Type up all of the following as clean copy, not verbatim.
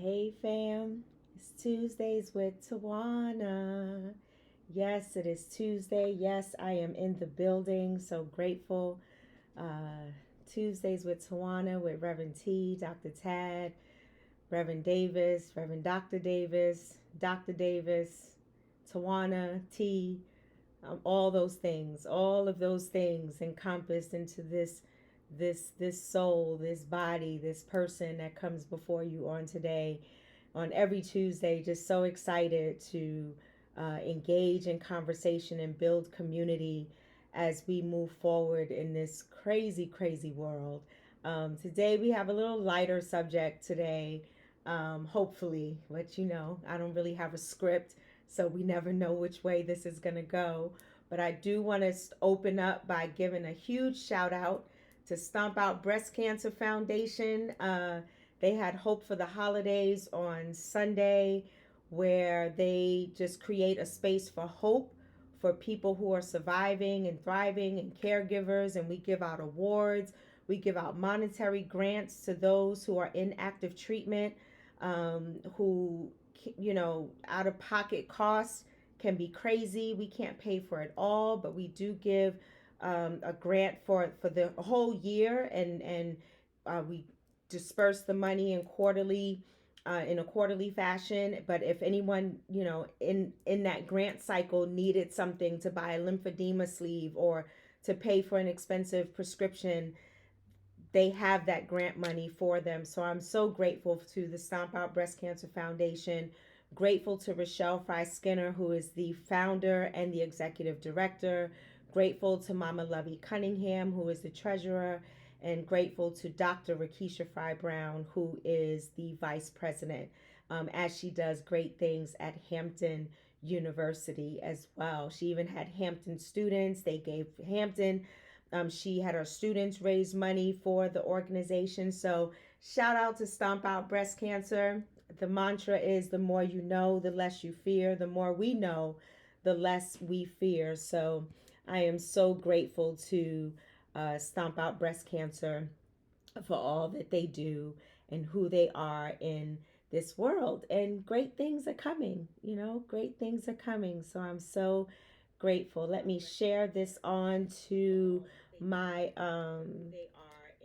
Hey fam, it's Tuesdays with Tawana. Yes, it is Tuesday. Yes, I am in the building. So grateful. Tuesdays with Tawana with Reverend T, Dr. Tad, Reverend Davis, Reverend Dr. Davis, Tawana, T, all those things, all of those things encompassed into this soul, this body, this person that comes before you on today, on every Tuesday. Just so excited to engage in conversation and build community as we move forward in this crazy, crazy world. Today we have a little lighter subject today, hopefully, but I don't really have a script, so we never know which way this is going to go. But I do want to open up by giving a huge shout out to Stomp Out Breast Cancer Foundation. They had Hope for the Holidays on Sunday, where they just create a space for hope for people who are surviving and thriving and caregivers. And we give out awards, we give out monetary grants to those who are in active treatment, who, out of pocket costs can be crazy. We can't pay for it all, but we do give a grant for the whole year, and we disperse the money in a quarterly fashion. But if anyone, in that grant cycle needed something to buy a lymphedema sleeve or to pay for an expensive prescription, they have that grant money for them. So I'm so grateful to the Stomp Out Breast Cancer Foundation. Grateful to Rochelle Fry Skinner, who is the founder and the executive director. Grateful to Mama Lovey Cunningham, who is the treasurer. And grateful to Dr. Rakisha Fry Brown, who is the vice president, as she does great things at Hampton University as well. She even had Hampton students. They gave Hampton, she had her students raise money for the organization. So shout out to Stomp Out Breast Cancer. The mantra is the more you know, the less you fear. The more we know, the less we fear. So I am so grateful to Stomp Out Breast Cancer for all that they do and who they are in this world. And great things are coming, great things are coming. So I'm so grateful. Let me share this on to my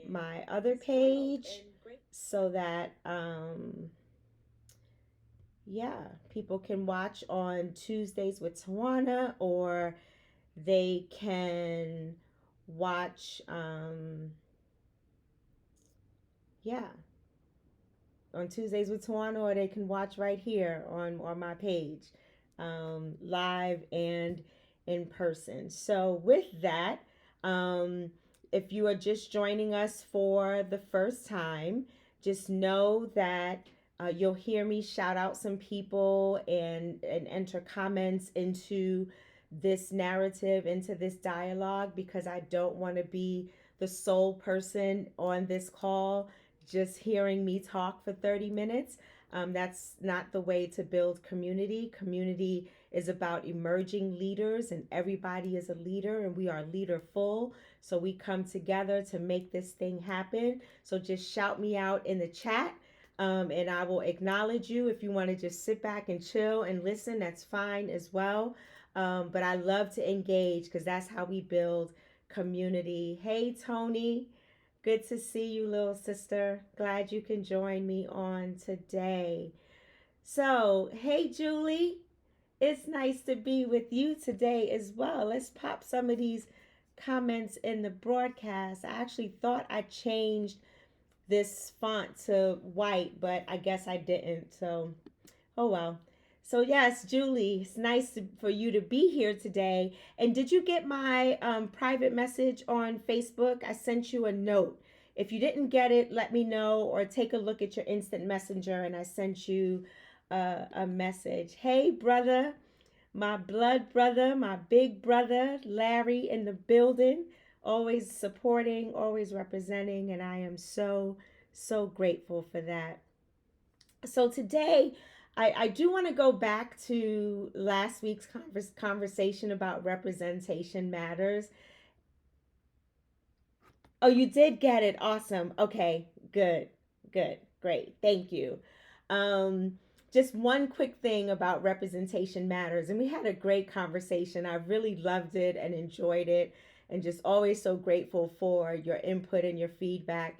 my other page so that yeah, people can watch on Tuesdays with Tawana, or they can watch yeah, on Tuesdays with Tawana, or they can watch right here on my page, live and in person. So, with that, um, if you are just joining us for the first time, just know that you'll hear me shout out some people and enter comments into this narrative, into this dialogue, because I don't want to be the sole person on this call just hearing me talk for 30 minutes. That's not the way to build community. Community is about emerging leaders, and everybody is a leader, and we are leaderful. So we come together to make this thing happen. So just shout me out in the chat, and I will acknowledge you. If you want to just sit back and chill and listen, that's fine as well. But I love to engage because that's how we build community. Hey, Tony. Good to see you, little sister. Glad you can join me on today. So, hey, Julie. It's nice to be with you today as well. Let's pop some of these comments in the broadcast. I actually thought I changed this font to white, but I guess I didn't. So, oh well. So yes, Julie, it's nice for you to be here today. And did you get my private message on Facebook? I sent you a note. If you didn't get it, let me know, or take a look at your instant messenger, and I sent you a message. Hey, brother, my blood brother, my big brother, Larry in the building, always supporting, always representing, and I am so, so grateful for that. So today, I do want to go back to last week's conversation about representation matters. Oh, you did get it. Awesome. Okay, good, good, great. Thank you. Um, just one quick thing about representation matters. And we had a great conversation. I really loved it and enjoyed it, and just always so grateful for your input and your feedback.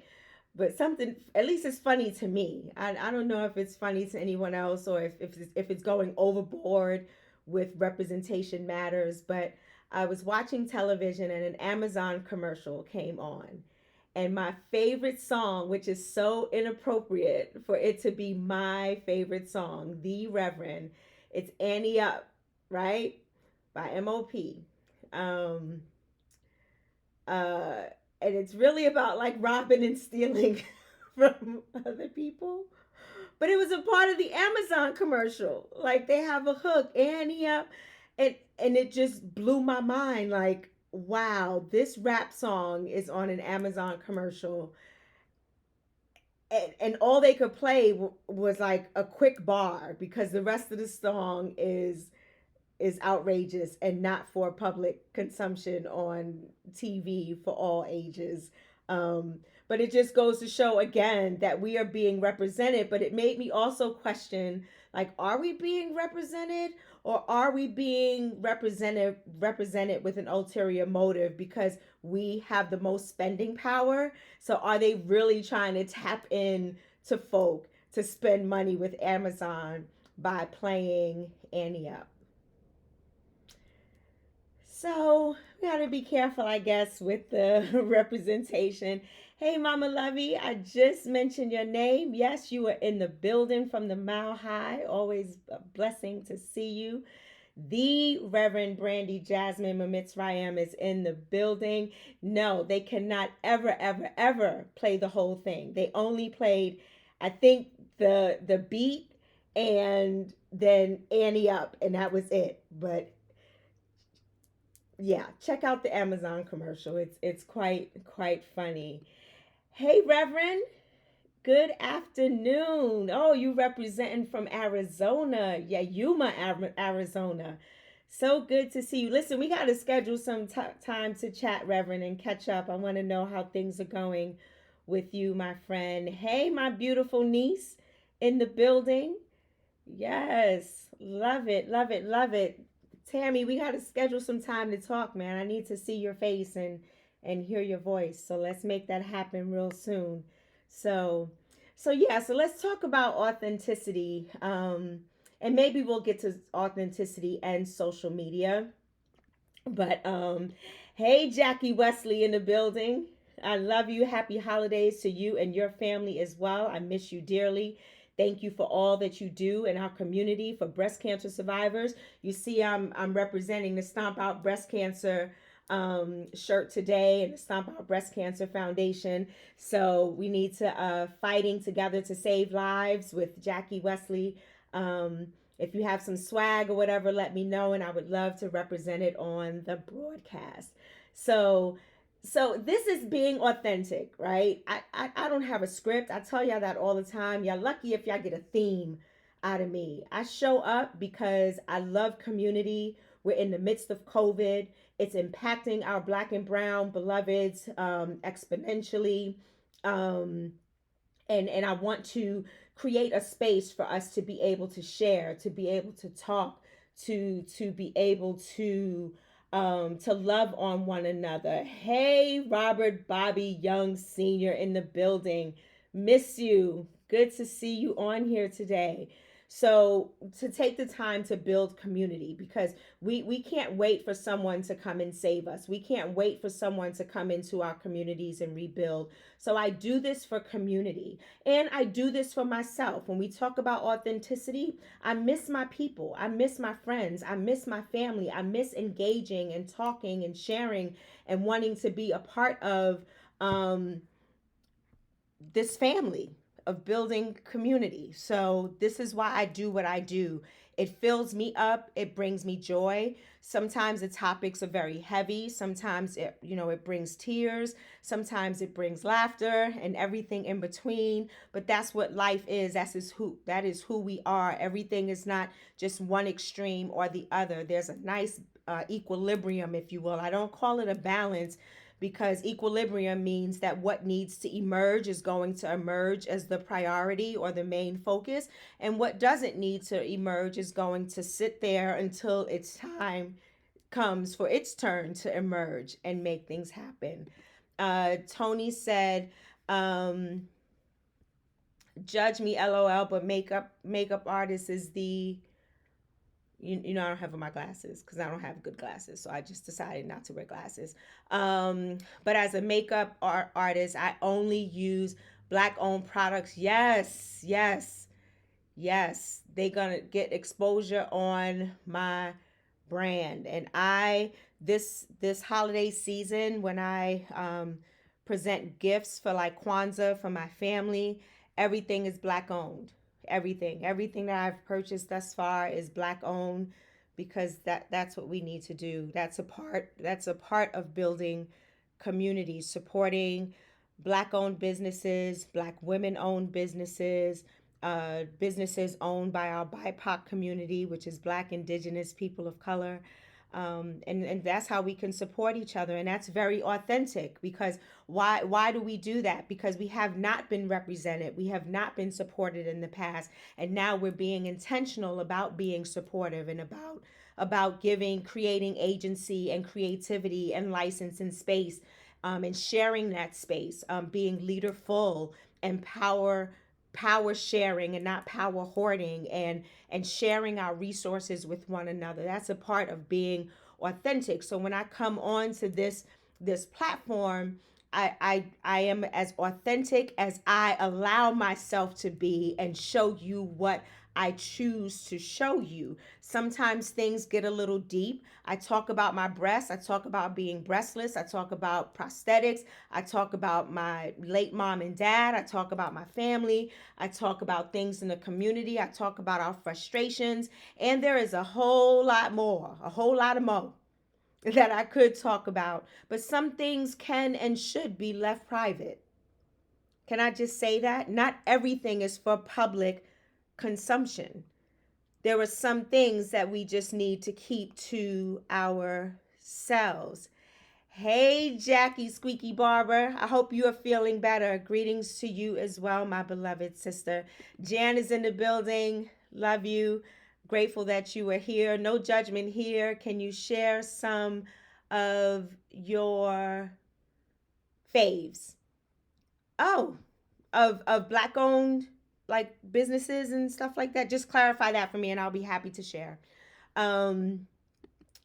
But something, at least it's funny to me. I don't know if it's funny to anyone else, or if it's going overboard with representation matters. But I was watching television and an Amazon commercial came on. And my favorite song, which is so inappropriate for it to be my favorite song, The Reverend, it's Annie Up, right? By MOP. Um, uh, and it's really about like robbing and stealing from other people. But it was a part of the Amazon commercial. Like they have a hook, Annie Up, and it just blew my mind. Like, wow, this rap song is on an Amazon commercial, and all they could play was like a quick bar because the rest of the song is outrageous and not for public consumption on TV for all ages. Um, but it just goes to show again that we are being represented. But it made me also question, like, are we being represented, or are we being represented with an ulterior motive because we have the most spending power? So are they really trying to tap in to folk to spend money with Amazon by playing Annie Up? So we gotta be careful, I guess, with the representation. Hey, Mama Lovey, I just mentioned your name. Yes, you are in the building from the Mile High. Always a blessing to see you. The Reverend Brandy Jasmine Mamitzrayim is in the building. No, they cannot ever, ever, ever play the whole thing. They only played, I think, the beat and then Annie Up, and that was it. But yeah, check out the Amazon commercial. It's quite funny. Hey, Reverend, good afternoon. Oh, you representing from Arizona? Yeah, Yuma, Arizona. So good to see you. Listen, we got to schedule some time to chat, Reverend, and catch up. I want to know how things are going with you, my friend. Hey, my beautiful niece in the building. Yes, love it, love it, love it. Tammy, we got to schedule some time to talk, man. I need to see your face and hear your voice. So let's make that happen real soon. So so let's talk about authenticity. And maybe we'll get to authenticity and social media. But hey, Jackie Wesley in the building. I love you. Happy holidays to you and your family as well. I miss you dearly. Thank you for all that you do in our community for breast cancer survivors. You see, I'm representing the Stomp Out Breast Cancer shirt today, and the Stomp Out Breast Cancer Foundation. So we need to fighting together to save lives with Jackie Wesley. If you have some swag or whatever, let me know, and I would love to represent it on the broadcast. So this is being authentic, right? I don't have a script. I tell y'all that all the time. Y'all lucky if y'all get a theme out of me. I show up because I love community. We're in the midst of COVID. It's impacting our black and brown beloveds exponentially. Um, and I want to create a space for us to be able to share, to be able to talk, to be able to love on one another. Hey, Robert Bobby Young Sr. in the building. Miss you. Good to see you on here today. So to take the time to build community, because we can't wait for someone to come and save us. We can't wait for someone to come into our communities and rebuild. So I do this for community, and I do this for myself. When we talk about authenticity, I miss my people. I miss my friends. I miss my family. I miss engaging and talking and sharing and wanting to be a part of um, this family of building community. So this is why I do what I do. It fills me up, it brings me joy. Sometimes the topics are very heavy, sometimes it brings tears, sometimes it brings laughter and everything in between, but that's what life is. That is who we are. Everything is not just one extreme or the other. There's a nice equilibrium, if you will. I don't call it a balance because equilibrium means that what needs to emerge is going to emerge as the priority or the main focus, and what doesn't need to emerge is going to sit there until its time comes for its turn to emerge and make things happen. Tony said, um, "Judge me, LOL, but makeup artist is the." You know, I don't have my glasses because I don't have good glasses, so I just decided not to wear glasses. But as a makeup artist, I only use black owned products. Yes, yes, yes. They gonna get exposure on my brand, and this holiday season when I present gifts for like Kwanzaa for my family, everything is black owned. Everything that I've purchased thus far is black owned because that's what we need to do. That's a part of building communities, supporting black owned businesses, black women owned businesses, businesses owned by our BIPOC community, which is Black, Indigenous, people of color. And that's how we can support each other. And that's very authentic because why do we do that? Because we have not been represented. We have not been supported in the past. And now we're being intentional about being supportive and about creating agency and creativity and license and space, and sharing that space, being leaderful and power sharing and not power hoarding, and sharing our resources with one another. That's a part of being authentic. So when I come on to this platform, I am as authentic as I allow myself to be and show you what I choose to show you. Sometimes things get a little deep. I talk about my breasts. I talk about being breastless. I talk about prosthetics. I talk about my late mom and dad. I talk about my family. I talk about things in the community. I talk about our frustrations. And there is a whole lot more, a whole lot of more that I could talk about. But some things can and should be left private. Can I just say that? Not everything is for public consumption. There are some things that we just need to keep to ourselves. Hey, Jackie Squeaky Barber. I hope you are feeling better. Greetings to you as well, my beloved sister. Jan is in the building. Love you. Grateful that you are here. No judgment here. Can you share some of your faves? Oh, of black owned like businesses and stuff like that. Just clarify that for me and I'll be happy to share. Um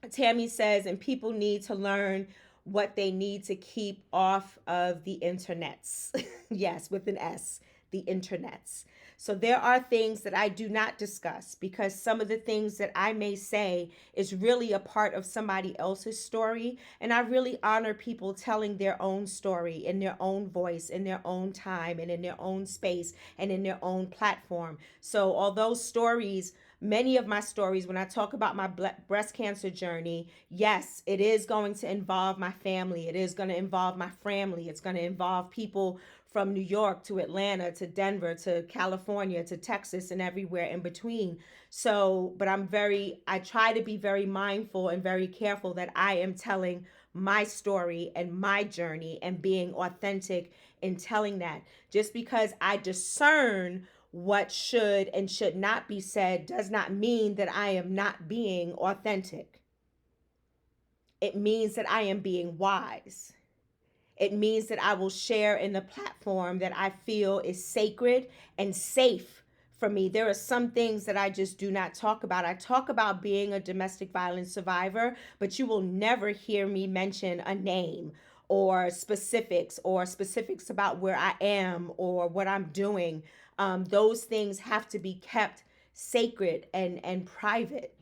Tammy says, and people need to learn what they need to keep off of the internets. Yes, with an S, the internets. So there are things that I do not discuss because some of the things that I may say is really a part of somebody else's story. And I really honor people telling their own story in their own voice, in their own time, and in their own space, and in their own platform. So although stories, many of my stories, when I talk about my breast cancer journey, yes, it is going to involve my family. It is going to involve my family. It's going to involve people from New York to Atlanta to Denver to California to Texas and everywhere in between. So, but I try to be very mindful and very careful that I am telling my story and my journey and being authentic in telling that. Just because I discern what should and should not be said does not mean that I am not being authentic. It means that I am being wise. It means that I will share in the platform that I feel is sacred and safe for me. There are some things that I just do not talk about. I talk about being a domestic violence survivor, but you will never hear me mention a name or specifics about where I am or what I'm doing. Those things have to be kept sacred and private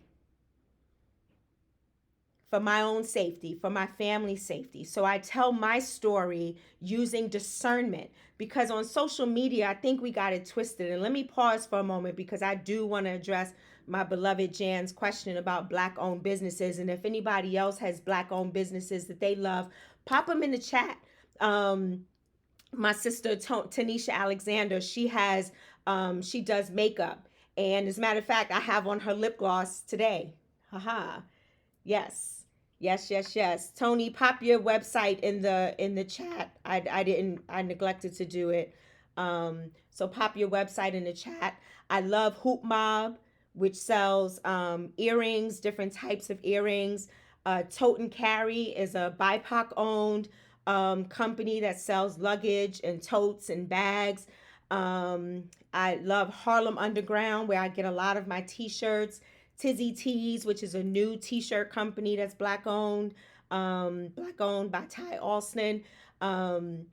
for my own safety, for my family's safety. So I tell my story using discernment because on social media, I think we got it twisted. And let me pause for a moment because I do want to address my beloved Jan's question about Black owned businesses. And if anybody else has Black owned businesses that they love, pop them in the chat. My sister Tanisha Alexander, she does makeup. And as a matter of fact, I have on her lip gloss today. Haha. Yes. Yes, yes, yes. Tony, pop your website in the chat. I neglected to do it. So pop your website in the chat. I love Hoop Mob, which sells earrings, different types of earrings. Tote and Carry is a BIPOC owned company that sells luggage and totes and bags. I love Harlem Underground, where I get a lot of my t-shirts. Tizzy Tees, which is a new t-shirt company that's black owned by Ty Alston. Um,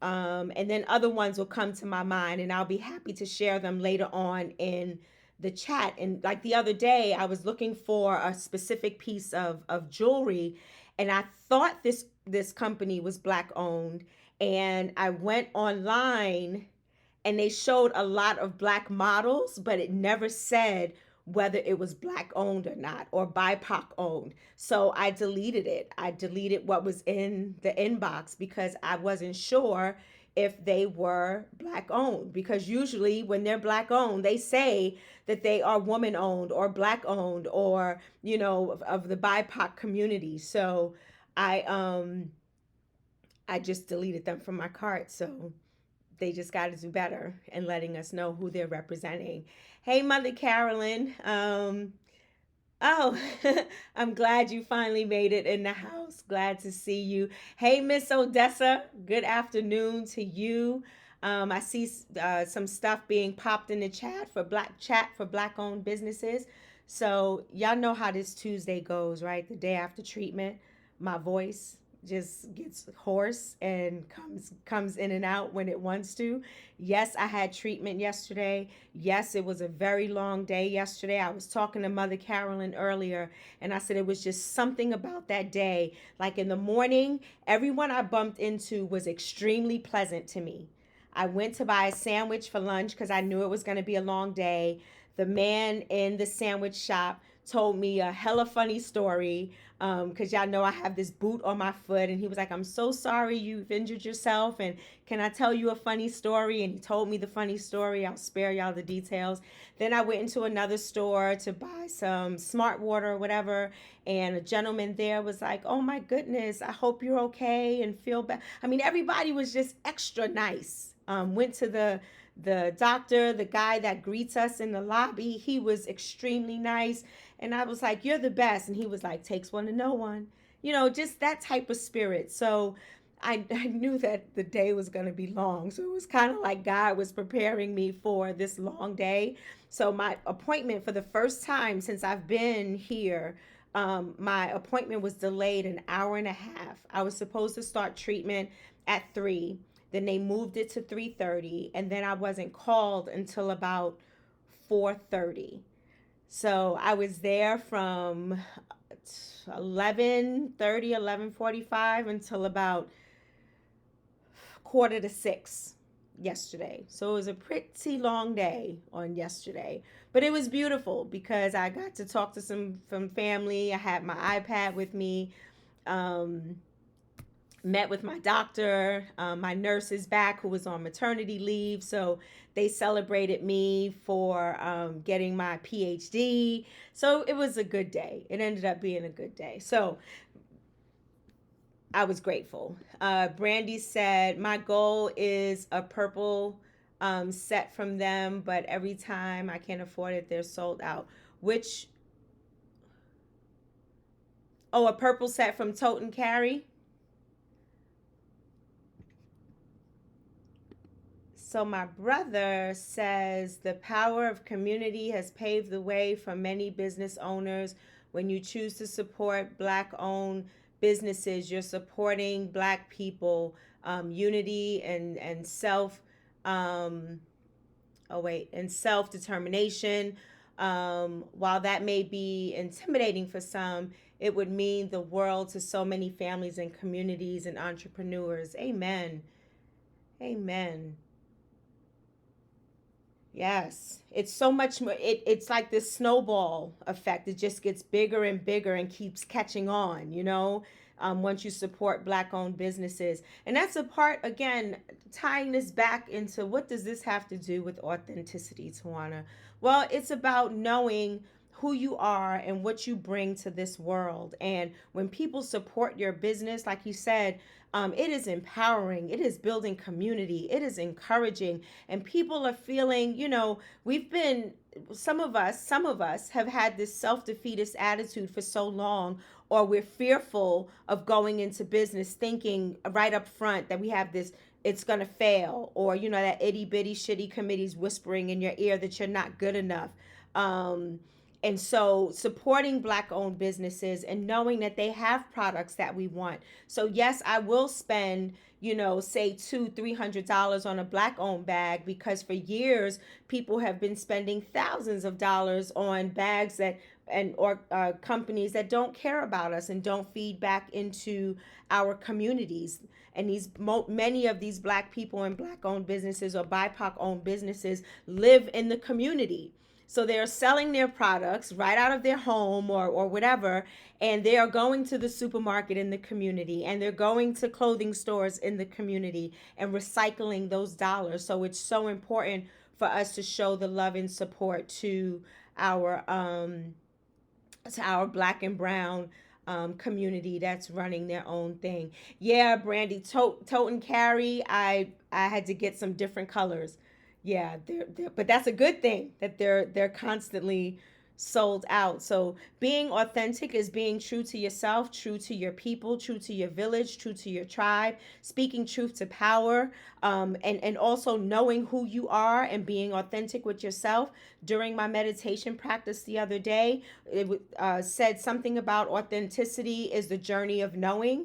and then other ones will come to my mind, and I'll be happy to share them later on in the chat. And like the other day, I was looking for a specific piece of jewelry, and I thought this company was black owned, and I went online and they showed a lot of black models, but it never said whether it was black owned or not or BIPOC owned. So I deleted it. I deleted what was in the inbox because I wasn't sure if they were black owned. Because usually when they're black owned, they say that they are woman owned or black owned or, of the BIPOC community. So I um I just deleted them from my cart. So they just got to do better and letting us know who they're representing. Hey, Mother Carolyn. Oh, I'm glad you finally made it in the house. Glad to see you. Hey, Miss Odessa. Good afternoon to you. I see some stuff being popped in the chat for black owned businesses. So y'all know how this Tuesday goes, right? The day after treatment, my voice just gets hoarse and comes in and out when it wants to. Yes, I had treatment yesterday. Yes, it was a very long day yesterday. I was talking to Mother Carolyn earlier, and I said it was just something about that day. Like in the morning, everyone I bumped into was extremely pleasant to me. I went to buy a sandwich for lunch because I knew it was going to be a long day. The man in the sandwich shop told me a hella funny story because y'all know I have this boot on my foot, and he was like, "I'm so sorry you've injured yourself, and can I tell you a funny story?" And he told me the funny story. I'll spare y'all the details. Then I went into another store to buy some smart water or whatever, and a gentleman there was like, "Oh my goodness, I hope you're okay and feel better." I mean, everybody was just extra nice. Went to the doctor, the guy that greets us in the lobby. He was extremely nice. And I was like, "You're the best." And he was like, "Takes one to know one." Just that type of spirit. So I knew that the day was going to be long. So it was kind of like God was preparing me for this long day. So my appointment, for the first time since I've been here, my appointment was delayed an hour and a half. I was supposed to start treatment at 3. Then they moved it to 3:30, and then I wasn't called until about 4:30. So I was there from 11:30, 11:45 until about quarter to 6 yesterday. So it was a pretty long day on yesterday. But it was beautiful because I got to talk to some from family. I had my iPad with me. Um, Met with my doctor. My nurse is back who was on maternity leave. So they celebrated me for getting my PhD. So it was a good day. It ended up being a good day. So I was grateful. Brandy said, "My goal is a purple set from them, but every time I can't afford it, they're sold out." Which, oh, a purple set from Tote and Carry? So my brother says the power of community has paved the way for many business owners. When you choose to support black owned businesses, you're supporting black people, unity and self um, and self determination. While that may be intimidating for some, it would mean the world to so many families and communities and entrepreneurs. Amen. Amen. Yes, it's so much more. It's like this snowball effect. It just gets bigger and bigger and keeps catching on, once you support black owned businesses. And that's a part, again, tying this back into what does this have to do with authenticity, Tawana? Well, it's about knowing who you are and what you bring to this world. And when people support your business, like you said, it is empowering, it is building community, it is encouraging, and people are feeling, we've been, some of us have had this self-defeatist attitude for so long, or we're fearful of going into business thinking right up front that we have this, it's going to fail, or that itty bitty shitty committee's whispering in your ear that you're not good enough. um, and so supporting black owned businesses and knowing that they have products that we want. So yes, I will spend, say $200-300 on a black owned bag, because for years people have been spending thousands of dollars on bags that, and or companies that don't care about us and don't feed back into our communities. And many of these black people and black owned businesses or BIPOC owned businesses live in the community. So they're selling their products right out of their home or whatever, and they are going to the supermarket in the community, and they're going to clothing stores in the community and recycling those dollars. So it's so important for us to show the love and support to our black and brown community that's running their own thing. Yeah, Brandy, tote and carry. I had to get some different colors. Yeah, but that's a good thing that they're constantly sold out. So being authentic is being true to yourself, true to your people, true to your village, true to your tribe, speaking truth to power, and also knowing who you are and being authentic with yourself. During my meditation practice the other day, it said something about authenticity is the journey of knowing.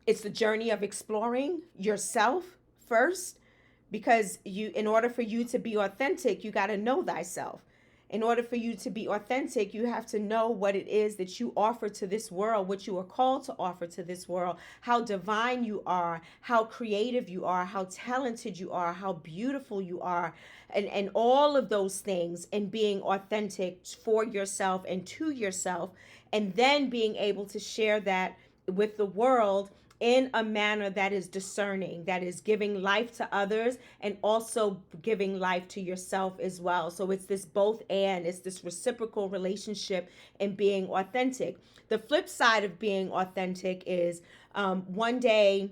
It's the journey of exploring yourself first, because in order for you to be authentic, you got to know thyself. In order for you to be authentic, you have to know what it is that you offer to this world, what you are called to offer to this world, how divine you are, how creative you are, how talented you are, how beautiful you are, and all of those things, and being authentic for yourself and to yourself, and then being able to share that with the world in a manner that is discerning, that is giving life to others and also giving life to yourself as well. So it's this both and, it's this reciprocal relationship in being authentic. The flip side of being authentic is one day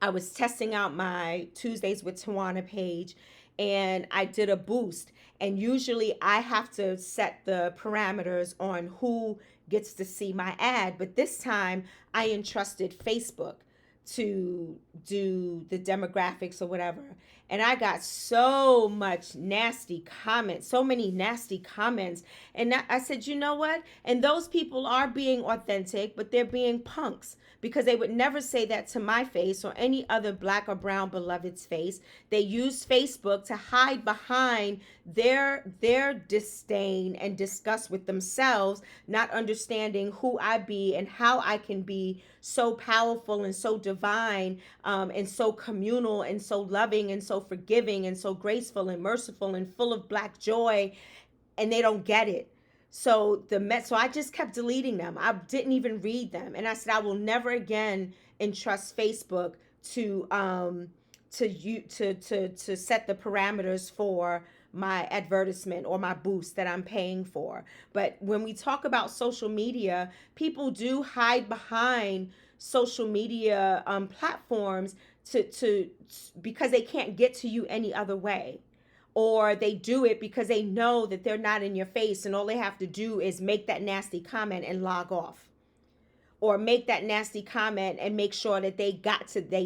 I was testing out my Tuesdays with Tawana page, and I did a boost. And usually I have to set the parameters on who gets to see my ad. But this time I entrusted Facebook to do the demographics or whatever. And I got so much nasty comments, so many nasty comments. And I said, you know what? And those people are being authentic, but they're being punks, because they would never say that to my face or any other black or brown beloved's face. They use Facebook to hide behind their disdain and disgust with themselves, not understanding who I be and how I can be so powerful and so divine, and so communal and so loving and so forgiving and so graceful and merciful and full of black joy, and they don't get it. So I just kept deleting them. I didn't even read them, and I said I will never again entrust Facebook to set the parameters for my advertisement or my boost that I'm paying for. But when we talk about social media, people do hide behind social media platforms to because they can't get to you any other way, or they do it because they know that they're not in your face, and all they have to do is make that nasty comment and log off, or make that nasty comment and make sure that they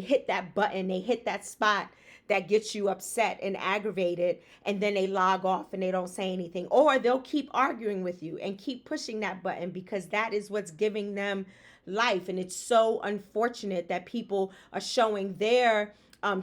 hit that button, they hit that spot that gets you upset and aggravated, and then they log off and they don't say anything. Or they'll keep arguing with you and keep pushing that button because that is what's giving them life. And it's so unfortunate that people are showing their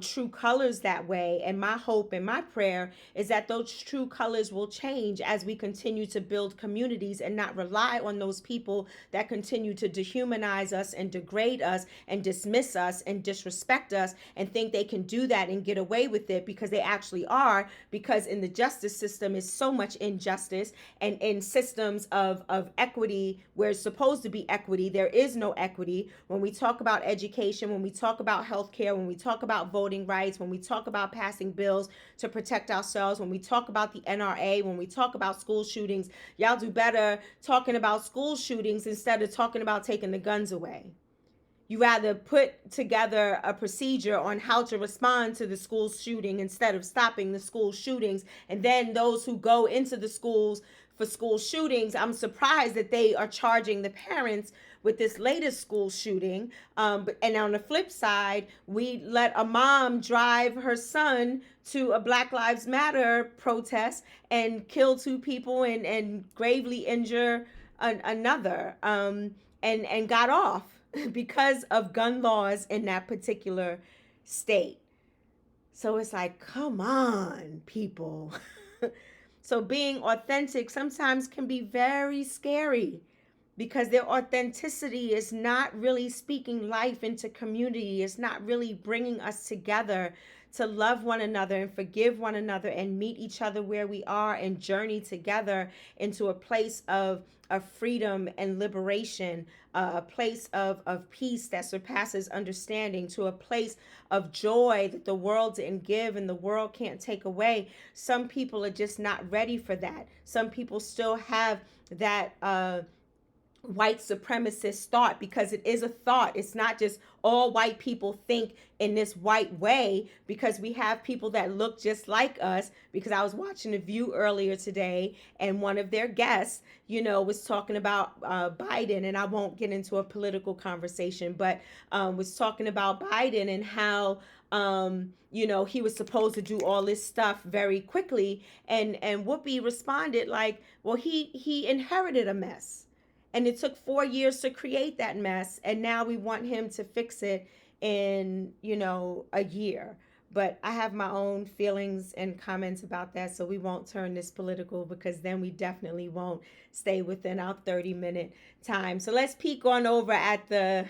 true colors that way. And my hope and my prayer is that those true colors will change as we continue to build communities and not rely on those people that continue to dehumanize us and degrade us and dismiss us and disrespect us and think they can do that and get away with it, because they actually are. Because in the justice system is so much injustice, and in systems of equity where it's supposed to be equity, there is no equity. When we talk about education, when we talk about healthcare, when we talk about about voting rights, when we talk about passing bills to protect ourselves, when we talk about the NRA, when we talk about school shootings, y'all do better talking about school shootings instead of talking about taking the guns away. You rather put together a procedure on how to respond to the school shooting instead of stopping the school shootings. And then those who go into the schools for school shootings, I'm surprised that they are charging the parents with this latest school shooting. And on the flip side, we let a mom drive her son to a Black Lives Matter protest and kill two people and gravely injure another, and got off because of gun laws in that particular state. So it's like, come on, people. So being authentic sometimes can be very scary because their authenticity is not really speaking life into community. It's not really bringing us together to love one another and forgive one another and meet each other where we are and journey together into a place of freedom and liberation, a place of peace that surpasses understanding, to a place of joy that the world didn't give and the world can't take away. Some people are just not ready for that. Some people still have that white supremacist thought, because it is a thought. It's not just all white people think in this white way, because we have people that look just like us. Because I was watching The View earlier today, and one of their guests, was talking about Biden, and I won't get into a political conversation, but was talking about Biden and how he was supposed to do all this stuff very quickly, and Whoopi responded like, well, he inherited a mess. And it took 4 years to create that mess. And now we want him to fix it in, a year. But I have my own feelings and comments about that. So we won't turn this political, because then we definitely won't stay within our 30-minute time. So let's peek on over at the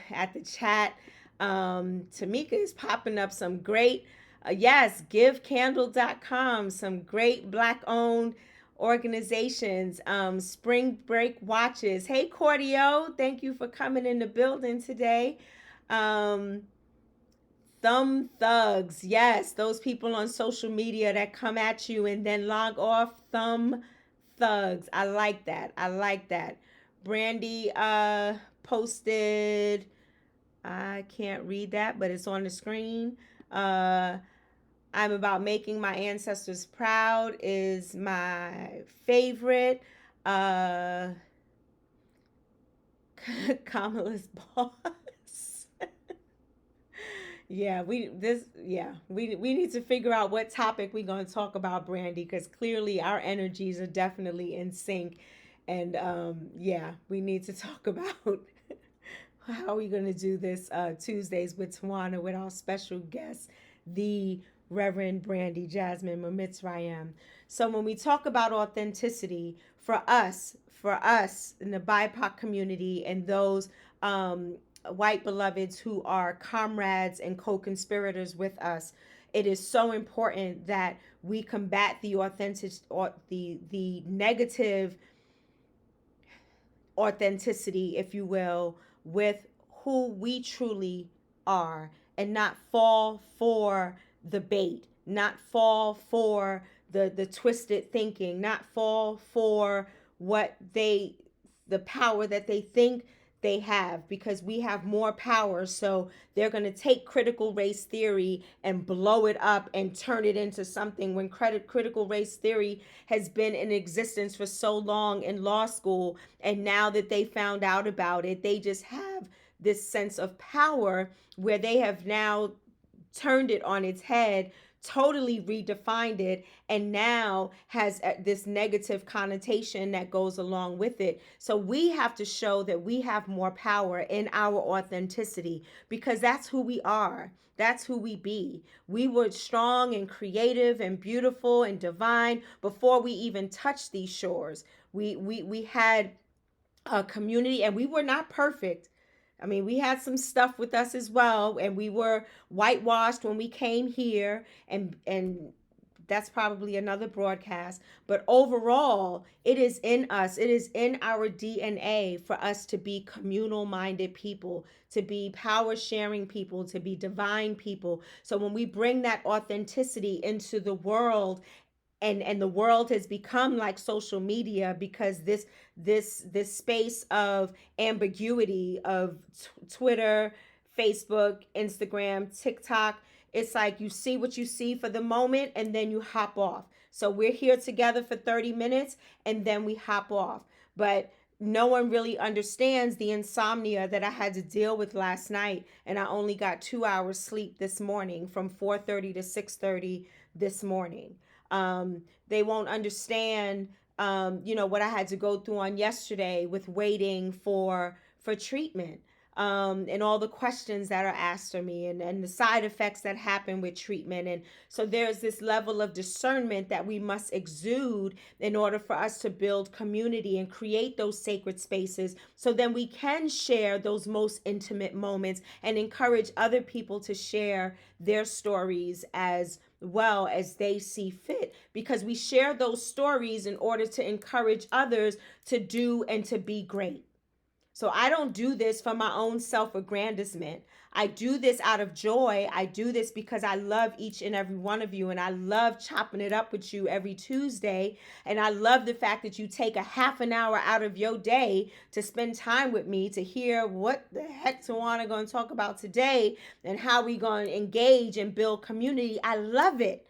chat. Tamika is popping up some great, yes, givecandle.com, some great Black owned organizations, spring break watches. Hey Cordio, thank you for coming in the building today. Thumb thugs, yes, those people on social media that come at you and then log off. Thumb thugs, I like that. Brandy posted, I can't read that, but it's on the screen. I'm about making my ancestors proud is my favorite. Kamala's boss. Yeah, we need to figure out what topic we're going to talk about, Brandy, because clearly our energies are definitely in sync. And we need to talk about how are we going to do this Tuesdays with Tawana with our special guest, the Reverend Brandy Jasmine Mamitzrayem. So when we talk about authenticity, for us in the BIPOC community and those white beloveds who are comrades and co-conspirators with us, it is so important that we combat the authentic or the negative authenticity, if you will, with who we truly are, and not fall for the bait, not fall for the twisted thinking, not fall for the power that they think they have, because we have more power. So they're going to take critical race theory and blow it up and turn it into something, when critical race theory has been in existence for so long in law school. And now that they found out about it, they just have this sense of power where they have now turned it on its head, totally redefined it, and now has this negative connotation that goes along with it. So we have to show that we have more power in our authenticity, because that's who we are. That's who we be. We were strong and creative and beautiful and divine before we even touched these shores. We had a community, and we were not perfect. I mean, we had some stuff with us as well, and we were whitewashed when we came here, and That's probably another broadcast. But overall, it is in us. It is in our DNA for us to be communal minded people, to be power sharing people, to be divine people. So when we bring that authenticity into the world, and the world has become like social media, because this space of ambiguity of Twitter, Facebook, Instagram, TikTok, it's like you see what you see for the moment and then you hop off. So we're here together for 30 minutes and then we hop off. But no one really understands the insomnia that I had to deal with last night, and I only got 2 hours sleep this morning from 4:30 to 6:30 this morning. They won't understand, what I had to go through on yesterday with waiting for treatment, and all the questions that are asked of me, and the side effects that happen with treatment. And so there's this level of discernment that we must exude in order for us to build community and create those sacred spaces, so then we can share those most intimate moments and encourage other people to share their stories as well as they see fit, because we share those stories in order to encourage others to do and to be great. So I don't do this for my own self-aggrandizement. I do this out of joy. I do this because I love each and every one of you, and I love chopping it up with you every Tuesday. And I love the fact that you take a half an hour out of your day to spend time with me to hear what the heck Tawana going to talk about today and how we going to engage and build community. I love it.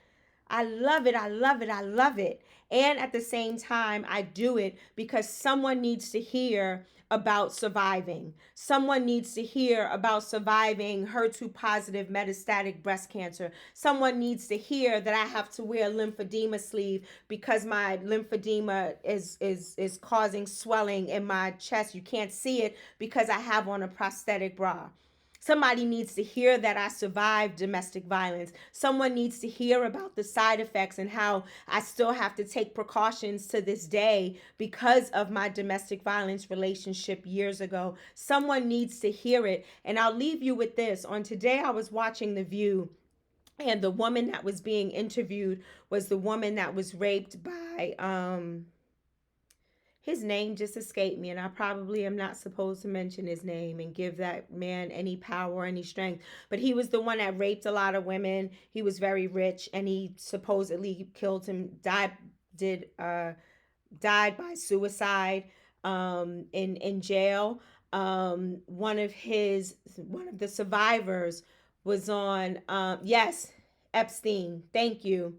I love it. I love it. I love it. And at the same time, I do it because someone needs to hear about surviving. Someone needs to hear about surviving HER2 positive metastatic breast cancer. Someone needs to hear that I have to wear a lymphedema sleeve because my lymphedema is causing swelling in my chest. You can't see it because I have on a prosthetic bra. Somebody needs to hear that I survived domestic violence. Someone needs to hear about the side effects and how I still have to take precautions to this day because of my domestic violence relationship years ago. Someone needs to hear it. And I'll leave you with this. On today, I was watching The View, and the woman that was being interviewed was the woman that was raped by his name just escaped me, and I probably am not supposed to mention his name and give that man any power, any strength. But he was the one that raped a lot of women. He was very rich, and he supposedly killed him, died by suicide in jail. One of the survivors was on, yes, Epstein. Thank you.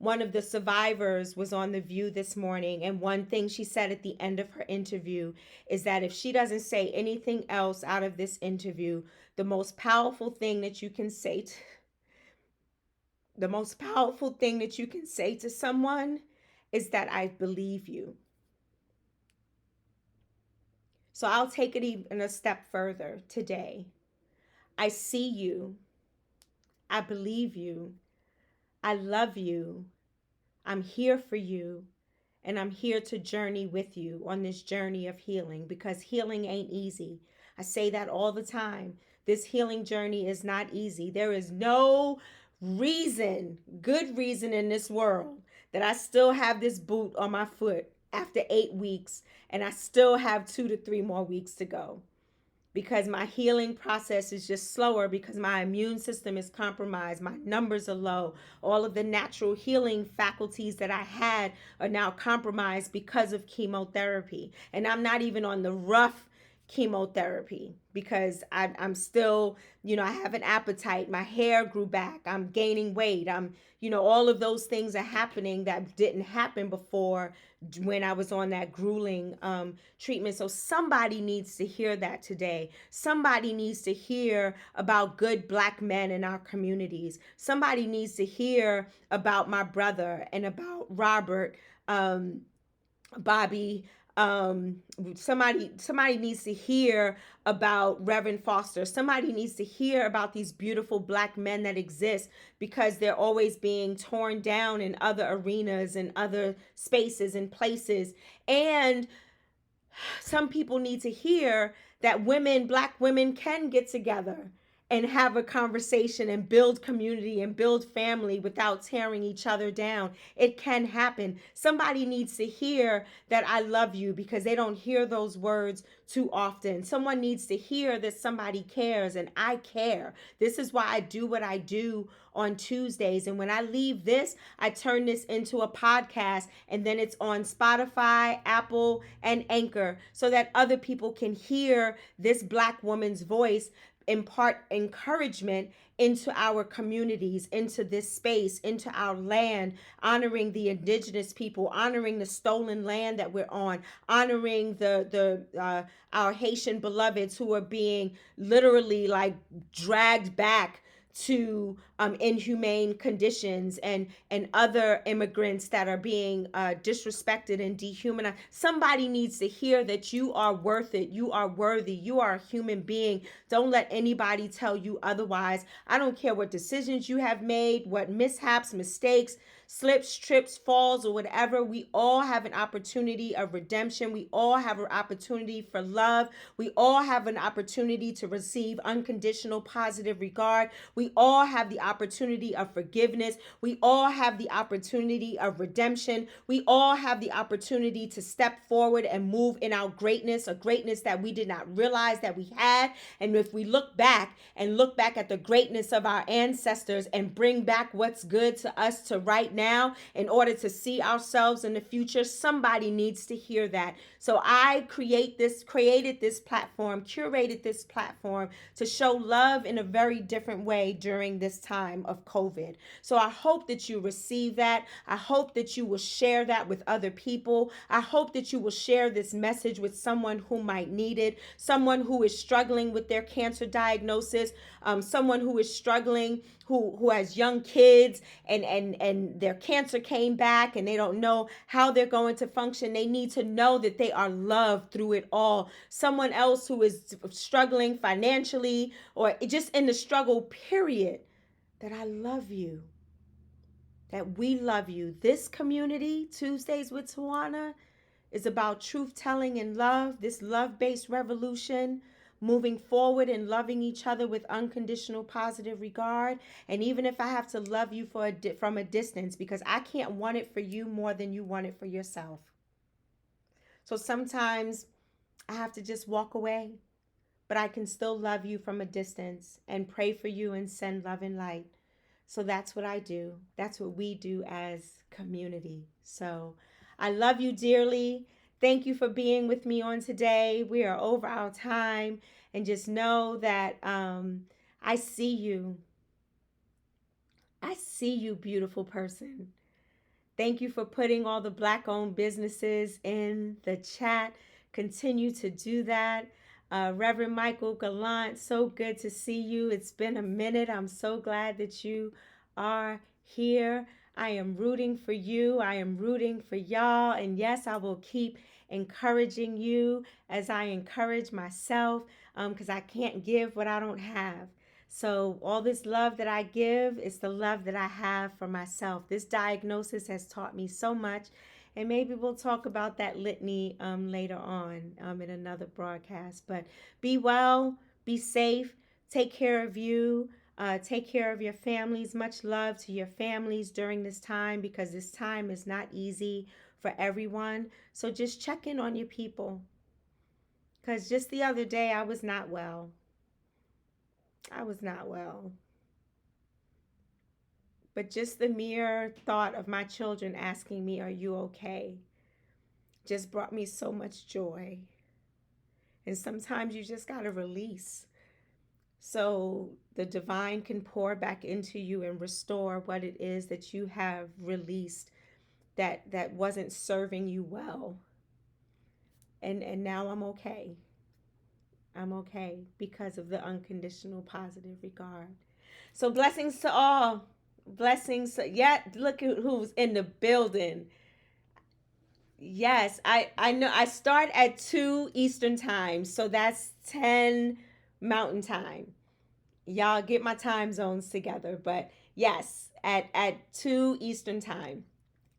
One of the survivors was on The View this morning, and one thing she said at the end of her interview is that if she doesn't say anything else out of this interview, the most powerful thing that you can say to someone is that I believe you. So I'll take it even a step further today. I see you. I believe you. I love you. I'm here for you. And I'm here to journey with you on this journey of healing, because healing ain't easy. I say that all the time. This healing journey is not easy. There is no good reason in this world that I still have this boot on my foot after 8 weeks, and I still have 2 to 3 more weeks to go, because my healing process is just slower, because my immune system is compromised, my numbers are low, all of the natural healing faculties that I had are now compromised because of chemotherapy. And I'm not even on the rough chemotherapy, because I'm still, I have an appetite, my hair grew back, I'm gaining weight, all of those things are happening that didn't happen before when I was on that grueling treatment. So somebody needs to hear that today. Somebody needs to hear about good Black men in our communities. Somebody needs to hear about my brother and about Robert, Bobby. Somebody needs to hear about Reverend Foster. Somebody needs to hear about these beautiful Black men that exist, because they're always being torn down in other arenas and other spaces and places. And some people need to hear that Black women can get together and have a conversation and build community and build family without tearing each other down. It can happen. Somebody needs to hear that I love you, because they don't hear those words too often. Someone needs to hear that somebody cares, and I care. This is why I do what I do on Tuesdays. And when I leave this, I turn this into a podcast, and then it's on Spotify, Apple, and Anchor, so that other people can hear this Black woman's voice, impart encouragement into our communities, into this space, into our land, honoring the indigenous people, honoring the stolen land that we're on, honoring the our Haitian beloveds who are being literally like dragged back to inhumane conditions, and other immigrants that are being disrespected and dehumanized. Somebody needs to hear that you are worth it, you are worthy, you are a human being. Don't let anybody tell you otherwise. I don't care what decisions you have made, what mishaps, mistakes, slips, trips, falls, or whatever. We all have an opportunity of redemption. We all have an opportunity for love. We all have an opportunity to receive unconditional positive regard. We all have the opportunity of forgiveness. We all have the opportunity of redemption. We all have the opportunity to step forward and move in our greatness, a greatness that we did not realize that we had. And if we look back at the greatness of our ancestors and bring back what's good to us to right now in order to see ourselves in the future, somebody needs to hear that. So I created this platform, curated this platform to show love in a very different way during this time of COVID. So I hope that you receive that. I hope that you will share that with other people. I hope that you will share this message with someone who might need it, someone who is struggling with their cancer diagnosis, someone who is struggling, who has young kids, and their cancer came back and they don't know how they're going to function. They need to know that they are loved through it all. Someone else who is struggling financially or just in the struggle, period, that I love you, that we love you. This community, Tuesdays with Tawana, is about truth telling and love, this love-based revolution, moving forward and loving each other with unconditional positive regard. And even if I have to love you from a distance, because I can't want it for you more than you want it for yourself. So sometimes I have to just walk away, but I can still love you from a distance and pray for you and send love and light. So that's what I do. That's what we do as community. So I love you dearly. Thank you for being with me on today. We are over our time, and just know that I see you. I see you, beautiful person. Thank you for putting all the Black-owned businesses in the chat. Continue to do that. Reverend Michael Gallant, so good to see you. It's been a minute. I'm so glad that you are here. I am rooting for you. I am rooting for y'all. And yes, I will keep encouraging you as I encourage myself, because I can't give what I don't have. So all this love that I give is the love that I have for myself. This diagnosis has taught me so much. And maybe we'll talk about that litany later on in another broadcast. But be well, be safe, take care of you, take care of your families. Much love to your families during this time, because this time is not easy for everyone. So just check in on your people. Because just the other day, I was not well. I was not well. But just the mere thought of my children asking me, "Are you okay?" just brought me so much joy. And sometimes you just got to release so the divine can pour back into you and restore what it is that you have released that wasn't serving you well. And now I'm okay. I'm okay because of the unconditional positive regard. So blessings to all. Blessings. Yeah, look at who's in the building. Yes, I know I start at 2 Eastern time, so that's 10 Mountain time. Y'all get my time zones together, but yes, at 2 Eastern time.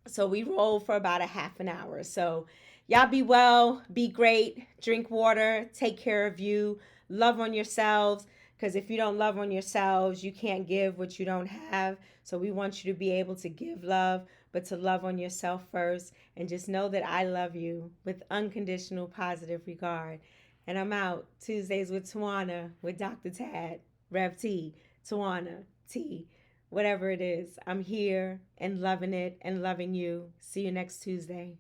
So we roll for about a half an hour. So y'all be well, be great, drink water, take care of you, love on yourselves. Because if you don't love on yourselves, you can't give what you don't have. So we want you to be able to give love, but to love on yourself first. And just know that I love you with unconditional positive regard. And I'm out. Tuesdays with Tawana, with Dr. Tad, Rev T, Tawana, T, whatever it is. I'm here and loving it and loving you. See you next Tuesday.